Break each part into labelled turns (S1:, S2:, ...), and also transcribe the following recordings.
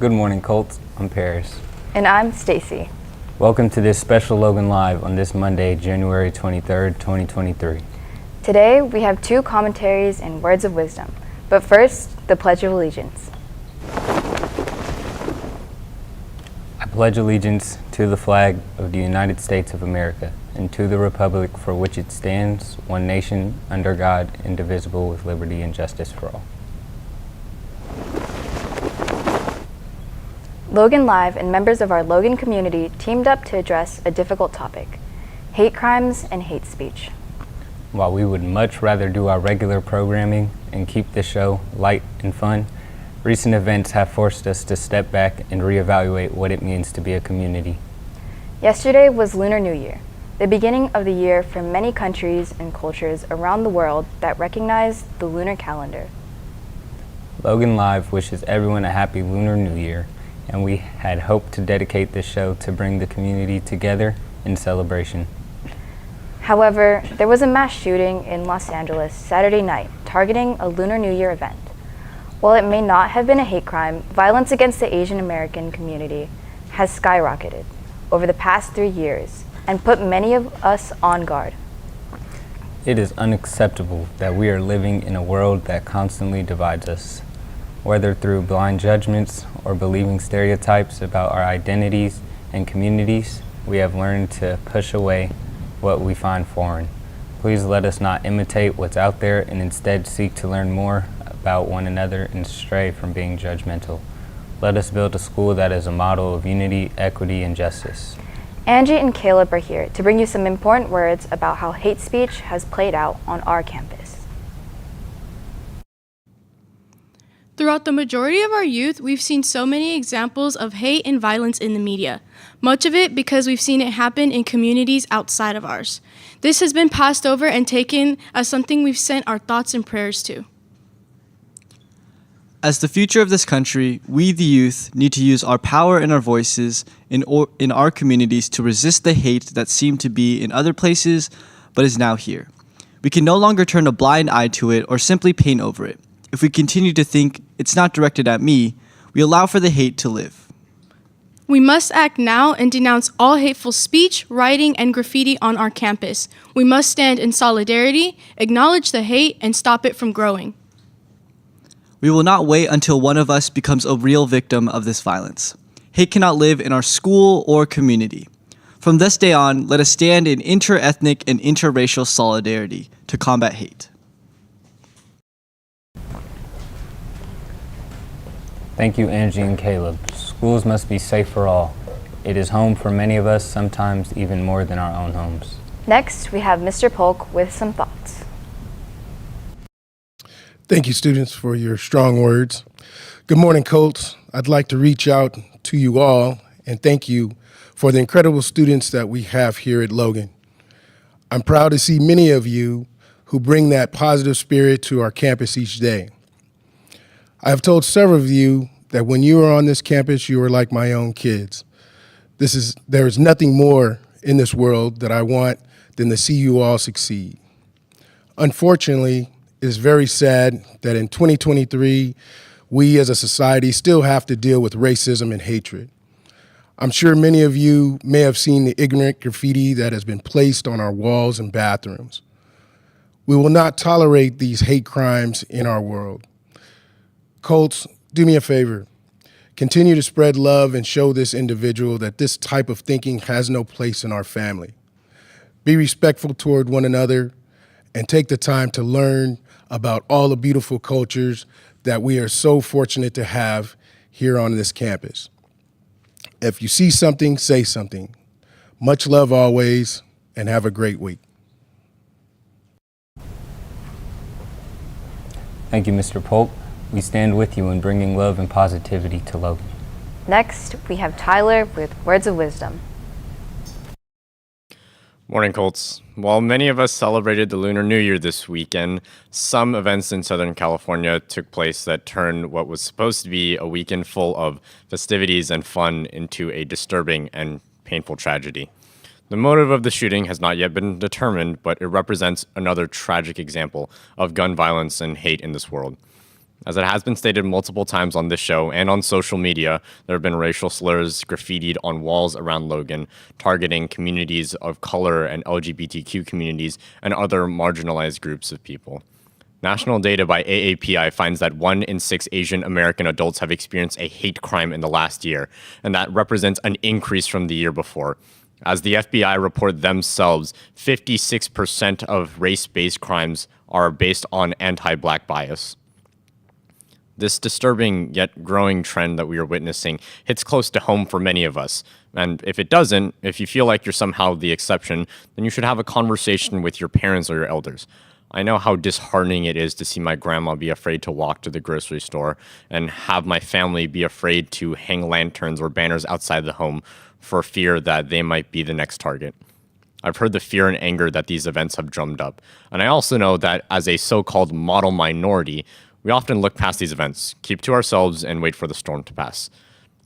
S1: Good morning, Colts. I'm Paris.
S2: And I'm Stacy.
S1: Welcome to this special Logan Live on this Monday, January 23rd, 2023.
S2: Today, we have two commentaries and words of wisdom. But first, the Pledge of Allegiance.
S1: I pledge allegiance to the flag of the United States of America and to the republic for which it stands, one nation, under God, indivisible, with liberty and justice for all.
S2: Logan Live and members of our Logan community teamed up to address a difficult topic: hate crimes and hate speech.
S1: While we would much rather do our regular programming and keep the show light and fun, recent events have forced us to step back and reevaluate what it means to be a community.
S2: Yesterday was Lunar New Year, the beginning of the year for many countries and cultures around the world that recognize the lunar calendar.
S1: Logan Live wishes everyone a happy Lunar New Year, and we had hoped to dedicate this show to bring the community together in celebration.
S2: However, there was a mass shooting in Los Angeles Saturday night targeting a Lunar New Year event. While it may not have been a hate crime, violence against the Asian American community has skyrocketed over the past 3 years and put many of us on guard.
S1: It is unacceptable that we are living in a world that constantly divides us. Whether through blind judgments or believing stereotypes about our identities and communities, we have learned to push away what we find foreign. Please let us not imitate what's out there and instead seek to learn more about one another and stray from being judgmental. Let us build a school that is a model of unity, equity, and justice.
S2: Angie and Caleb are here to bring you some important words about how hate speech has played out on our campus.
S3: Throughout the majority of our youth, we've seen so many examples of hate and violence in the media, much of it because we've seen it happen in communities outside of ours. This has been passed over and taken as something we've sent our thoughts and prayers to.
S4: As the future of this country, we, the youth, need to use our power and our voices in our communities to resist the hate that seemed to be in other places but is now here. We can no longer turn a blind eye to it or simply paint over it. If we continue to think it's not directed at me, we allow for the hate to live.
S3: We must act now and denounce all hateful speech, writing, and graffiti on our campus. We must stand in solidarity, acknowledge the hate, and stop it from growing.
S4: We will not wait until one of us becomes a real victim of this violence. Hate cannot live in our school or community. From this day on, let us stand in inter-ethnic and interracial solidarity to combat hate.
S1: Thank you, Angie and Caleb. Schools must be safe for all. It is home for many of us, sometimes even more than our own homes.
S2: Next, we have Mr. Polk with some thoughts.
S5: Thank you, students, for your strong words. Good morning, Colts. I'd like to reach out to you all and thank you for the incredible students that we have here at Logan. I'm proud to see many of you who bring that positive spirit to our campus each day. I have told several of you that when you are on this campus, you are like my own kids. There is nothing more in this world that I want than to see you all succeed. Unfortunately, it is very sad that in 2023, we as a society still have to deal with racism and hatred. I'm sure many of you may have seen the ignorant graffiti that has been placed on our walls and bathrooms. We will not tolerate these hate crimes in our world. Colts, do me a favor. Continue to spread love and show this individual that this type of thinking has no place in our family. Be respectful toward one another and take the time to learn about all the beautiful cultures that we are so fortunate to have here on this campus. If you see something, say something. Much love always, and have a great week.
S1: Thank you, Mr. Polk. We stand with you in bringing love and positivity to Logan.
S2: Next, we have Tyler with words of wisdom.
S6: Morning, Colts. While many of us celebrated the Lunar New Year this weekend, some events in Southern California took place that turned what was supposed to be a weekend full of festivities and fun into a disturbing and painful tragedy. The motive of the shooting has not yet been determined, but it represents another tragic example of gun violence and hate in this world. As it has been stated multiple times on this show and on social media, there have been racial slurs graffitied on walls around Logan, targeting communities of color and LGBTQ communities and other marginalized groups of people. National data by AAPI finds that 1 in 6 Asian American adults have experienced a hate crime in the last year, and that represents an increase from the year before. As the FBI report themselves, 56% of race-based crimes are based on anti-Black bias. This disturbing yet growing trend that we are witnessing hits close to home for many of us. And if it doesn't, if you feel like you're somehow the exception, then you should have a conversation with your parents or your elders. I know how disheartening it is to see my grandma be afraid to walk to the grocery store and have my family be afraid to hang lanterns or banners outside the home for fear that they might be the next target. I've heard the fear and anger that these events have drummed up. And I also know that as a so-called model minority, we often look past these events, keep to ourselves, and wait for the storm to pass.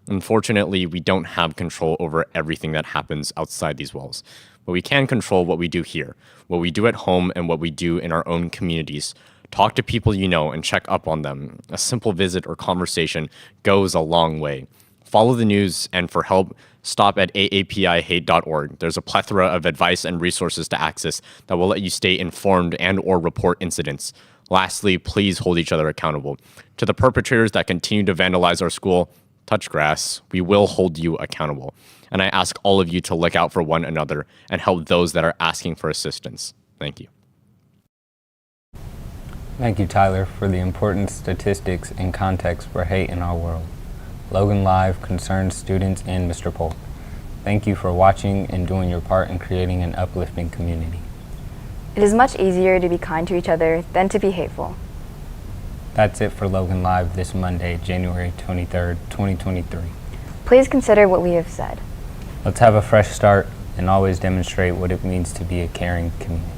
S6: Unfortunately, we don't have control over everything that happens outside these walls. But we can control what we do here, what we do at home, and what we do in our own communities. Talk to people you know and check up on them. A simple visit or conversation goes a long way. Follow the news, and for help, stop at aapihate.org. There's a plethora of advice and resources to access that will let you stay informed and or report incidents. Lastly, please hold each other accountable. To the perpetrators that continue to vandalize our school, touch grass, we will hold you accountable. And I ask all of you to look out for one another and help those that are asking for assistance. Thank you.
S1: Thank you, Tyler, for the important statistics and context for hate in our world. Logan Live concerns students and Mr. Polk. Thank you for watching and doing your part in creating an uplifting community.
S2: It is much easier to be kind to each other than to be hateful.
S1: That's it for Logan Live this Monday, January 23rd, 2023.
S2: Please consider what we have said.
S1: Let's have a fresh start and always demonstrate what it means to be a caring community.